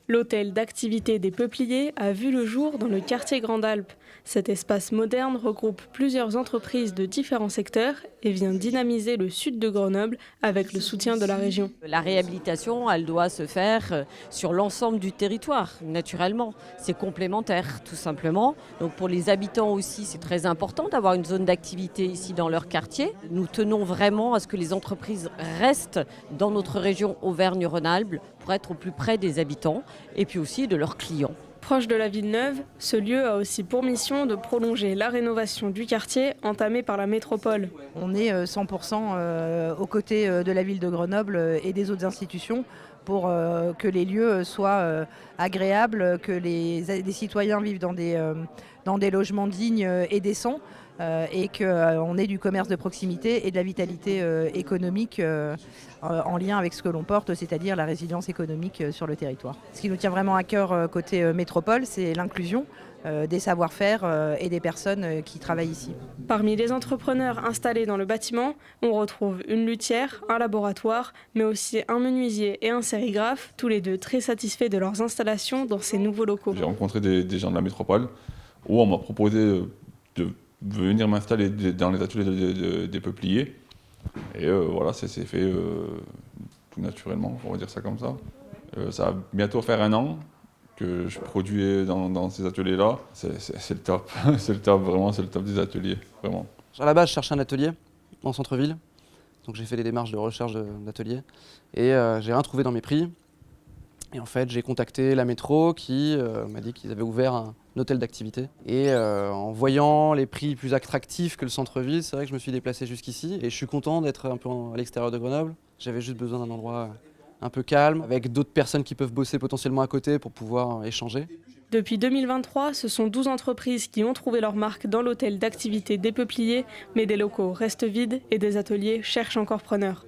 L'hôtel d'activité des Peupliers a vu le jour dans le quartier Grande Alpe. Cet espace moderne regroupe plusieurs entreprises de différents secteurs et vient dynamiser le sud de Grenoble avec le soutien de la région. La réhabilitation, elle doit se faire sur l'ensemble du territoire, naturellement. C'est complémentaire, tout simplement. Donc pour les habitants aussi, c'est très important d'avoir une zone d'activité ici dans leur quartier. Nous tenons vraiment à ce que les entreprises restent dans notre région Auvergne-Rhône-Alpes pour être au plus près des habitants et puis aussi de leurs clients. Proche de la ville neuve, ce lieu a aussi pour mission de prolonger la rénovation du quartier entamée par la métropole. On est 100% aux côtés de la ville de Grenoble et des autres institutions pour que les lieux soient agréables, que les citoyens vivent dans des logements dignes et décents et qu'on ait du commerce de proximité et de la vitalité économique en lien avec ce que l'on porte, c'est-à-dire la résilience économique sur le territoire. Ce qui nous tient vraiment à cœur côté métropole, c'est l'inclusion des savoir-faire et des personnes qui travaillent ici. Parmi les entrepreneurs installés dans le bâtiment, on retrouve une luthière, un laboratoire, mais aussi un menuisier et un sérigraphe, tous les deux très satisfaits de leurs installations dans ces nouveaux locaux. J'ai rencontré des gens de la métropole où on m'a proposé de venir m'installer dans les ateliers des Peupliers. Et voilà, ça s'est fait tout naturellement, on va dire ça comme ça. Ça va bientôt faire 1 an que je produis dans ces ateliers-là. C'est le top, c'est le top, vraiment, c'est le top des ateliers, vraiment. À la base, je cherchais un atelier en centre-ville, donc j'ai fait des démarches de recherche d'atelier et j'ai rien trouvé dans mes prix. Et en fait, j'ai contacté la métro qui m'a dit qu'ils avaient ouvert un hôtel d'activité. Et en voyant les prix plus attractifs que le centre-ville, c'est vrai que je me suis déplacé jusqu'ici et je suis content d'être un peu à l'extérieur de Grenoble. J'avais juste besoin d'un endroit un peu calme, avec d'autres personnes qui peuvent bosser potentiellement à côté pour pouvoir échanger. Depuis 2023, ce sont 12 entreprises qui ont trouvé leur marque dans l'hôtel d'activité des Peupliers, mais des locaux restent vides et des ateliers cherchent encore preneurs.